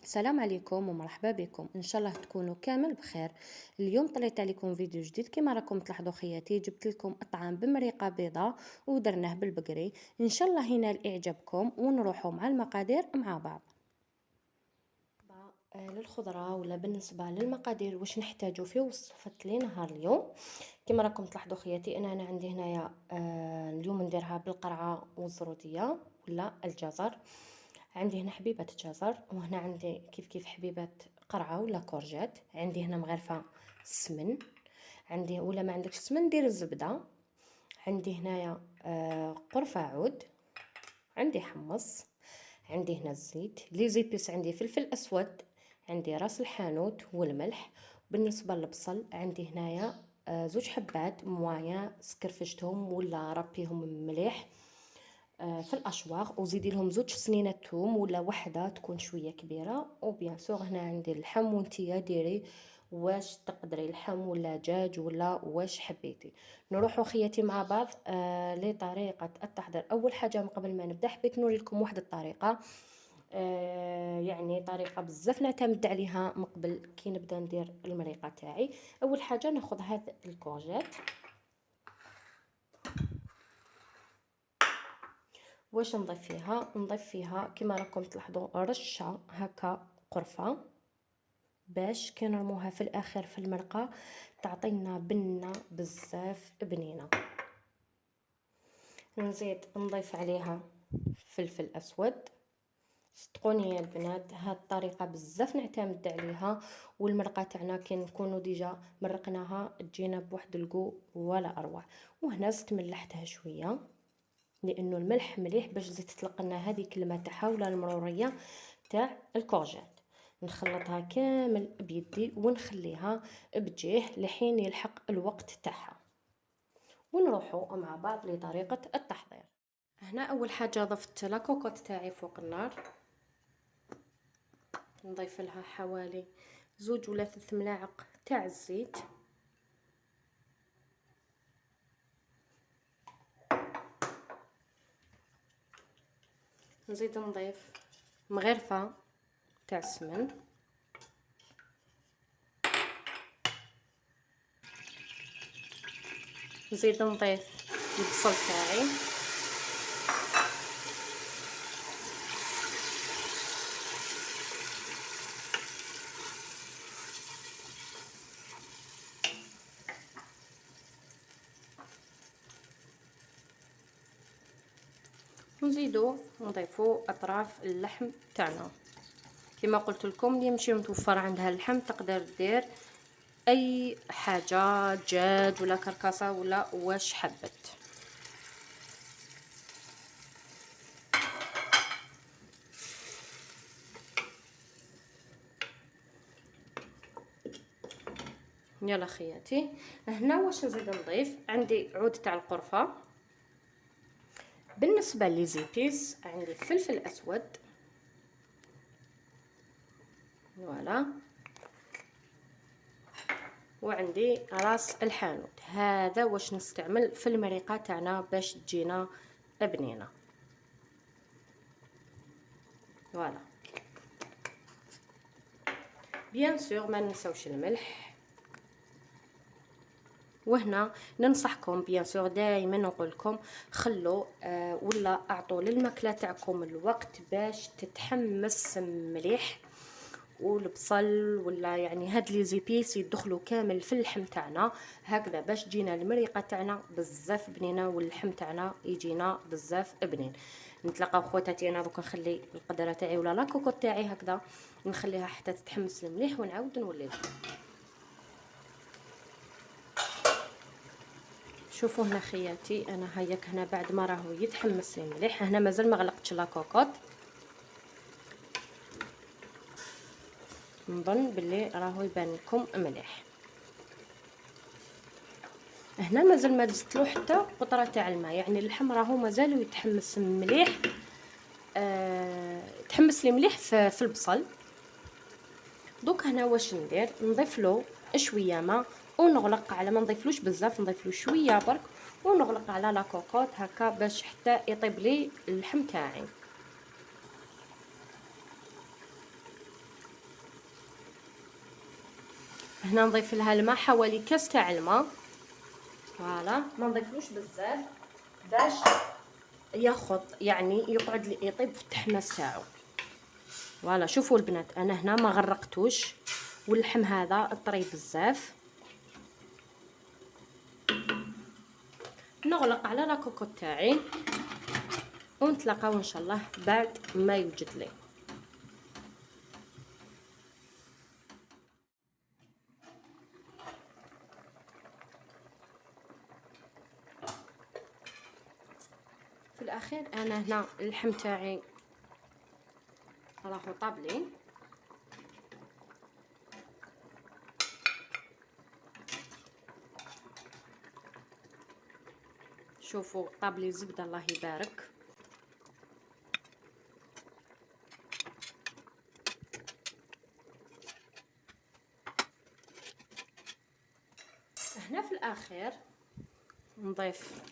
السلام عليكم ومرحبا بكم، ان شاء الله تكونوا كامل بخير. اليوم طلعت عليكم فيديو جديد. كما راكم تلاحظوا خياتي جبت لكم اطعام بمريقه بيضاء ودرناه بالبقري. ان شاء الله ينال اعجابكم ونروحوا مع المقادير مع بعض. للخضره ولا بالنسبه للمقادير واش نحتاجو في وصفه لي نهار اليوم. كما راكم تلاحظوا خياتي انا عندي هنايا اليوم نديرها بالقرعه والزروديه ولا الجزر. عندي هنا حبيبات جزر، وهنا عندي كيف حبيبات قرعه ولا كورجات. عندي هنا مغرفه السمن، عندي ولا ما عندكش السمن دير الزبده. عندي هنايا قرفه عود، عندي حمص، عندي هنا الزيت لي زيبيس، عندي فلفل اسود، عندي راس الحانوت والملح. بالنسبه للبصل عندي هنايا زوج حبات موايا سكرفشتهم ولا ربيهم مليح في الاشواغ، وزيدي لهم زوج سنينات ثوم ولا وحده تكون شويه كبيره. وبيان سور هنا عندي اللحم، وانتيا ديري واش تقدري لحم ولا دجاج ولا واش حبيتي. نروحوا خياتي مع بعض لطريقه التحضير. اول حاجه من قبل ما نبدا حبيت نوري لكم واحد الطريقه، يعني طريقه بزاف نعتمد عليها من قبل كي نبدا ندير المريقه تاعي. اول حاجه ناخذ هاد الكورجات، واش نضيف فيها كما راكم تلاحظوا رشه هكا قرفه، باش كي نرموها في الاخر في المرقه تعطينا بنه بزاف بنينه. نزيد نضيف عليها فلفل اسود. صدقوني يا البنات هاد الطريقه بزاف نعتمد عليها، والمرقه تاعنا كي نكونوا ديجا مرقناها تجينا بواحد الكو ولا اروع. وهنا زدت ملحتها شويه لانه الملح مليح باش زيد تطلق لنا هذيك الماء تاعها ولا المروريه تاع الكورجات. نخلطها كامل بيدي ونخليها بجيه لحين يلحق الوقت تاعها، ونروحوا مع بعض لطريقه التحضير. هنا اول حاجه ضفت لاكوكوت تاعي فوق النار، نضيف لها حوالي 2 ولا 3 ملاعق تاع الزيت. نزيد نضيف مغرفه تاع السمن، نزيد نضيف البصل تاعي، ونزيدو نضيفو اطراف اللحم تاعنا. كما قلت لكم اللي يمشي متوفر عندها اللحم تقدر دير اي حاجه، دجاج ولا كركاسه ولا واش حبت. يلا خياتي هنا واش نزيد نضيف، عندي عود تاع القرفه. بالنسبه لي زيبيس عندي فلفل اسود، فوالا، وعندي راس الحانوت. هذا واش نستعمل في المريقه تاعنا باش تجينا بنينه، فوالا. بيان سور ما ننساوش الملح. وهنا ننصحكم بيان سور دائما نقول لكم خلوا ولا اعطوا للماكله تاعكم الوقت باش تتحمس مليح، والبصل ولا يعني هاد لي زيبيس يدخلوا كامل في اللحم تاعنا هكذا باش تجينا المريقه تاعنا بزاف بنينه واللحم تاعنا يجينا بزاف بنين. نتلاقاو خواتاتي. انا دوكا نخلي القدره تاعي ولا لاكوكوط تاعي هكذا نخليها حتى تتحمس مليح ونعاود نولي لكم. شوفوا هنا خياتي انا هياك هنا بعد ما راهو يتحمس لي مليح، هنا مازال ما غلقتش لاكوكوط، نظن باللي راهو يبان لكم مليح. هنا مازال ما زدتلو حتى قطره تاع الماء، يعني اللحم راهو مازال يتحمس مليح. تحمس لي مليح في البصل. دوك هنا واش ندير، نضيف له شويه ماء ونغلق على ما نضيفلوش بزاف، نضيف له شويه برك ونغلق على لاكوكوط هكا باش حتى يطيب لي اللحم تاعي. هنا نضيف لها الماء، حوالي كاس تاع الماء. فوالا ما نضيفلوش بزاف باش ياخذ يعني يقعد يطيب في التحماس تاعو. فوالا شوفوا البنات انا هنا ما غرقتوش، واللحم هذا طري بزاف. نغلق على لاكوكو تاعي ونتلاقاو ان شاء الله بعد ما يوجد لي. في الاخير انا هنا اللحم تاعي راهو طابلي. شوفوا طابلي زبده الله يبارك. هنا في الاخير نضيف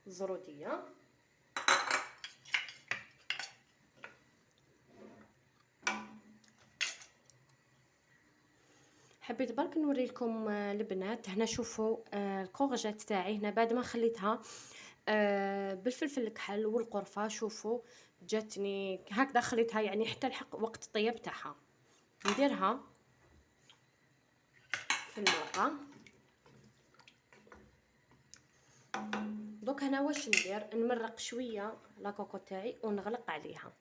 الزروديه. حبيت برك نوري لكم البنات. هنا شوفوا الكورجات تاعي هنا بعد ما خليتها بالفلفل الكحل والقرفه. شوفوا جاتني هكذا، خليتها يعني حتى الحق وقت الطياب تاعها. نديرها في المرقه. دوك هنا واش ندير، نمرق شويه لاكوكو تاعي ونغلق عليها.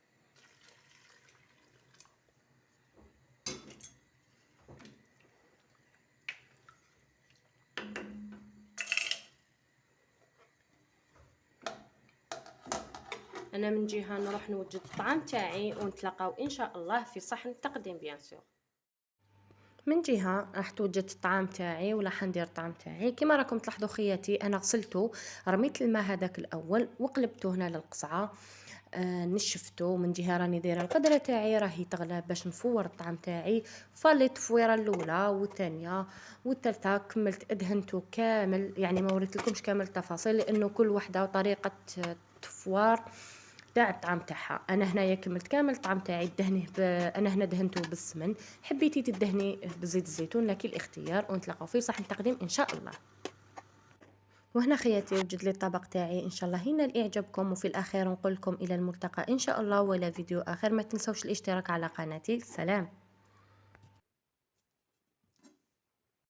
انا من جهه نروح نوجد الطعام تاعي ونتلاقاو ان شاء الله في صحن التقديم بيان سور. من جهه راح توجد الطعام تاعي ولا حندير الطعام تاعي. كما راكم تلاحظوا خياتي انا غسلته، رميت الماء هذاك الاول وقلبته هنا للقصعه. نشفته. من جهه راني دايره القدره تاعي راهي تغلى باش نفور الطعام تاعي. فليت التفويره الاولى والثانيه والثالثه، كملت ادهنته كامل. يعني ما وريت لكمش كامل التفاصيل لانه كل وحده وطريقه تفوار تاع الطعام تاعها. انا هنايا كملت كامل الطعام تاعي دهنه انا هنا دهنته بالسمن. حبيتي تدهني بزيت الزيتون لكن الاختيار. ونتلاقاو في صحن التقديم ان شاء الله. وهنا خياتي وجد لي الطبق تاعي ان شاء الله ينال اعجابكم. وفي الاخير نقول لكم الى الملتقى ان شاء الله ولا فيديو اخر. ما تنسوش الاشتراك على قناتي. سلام.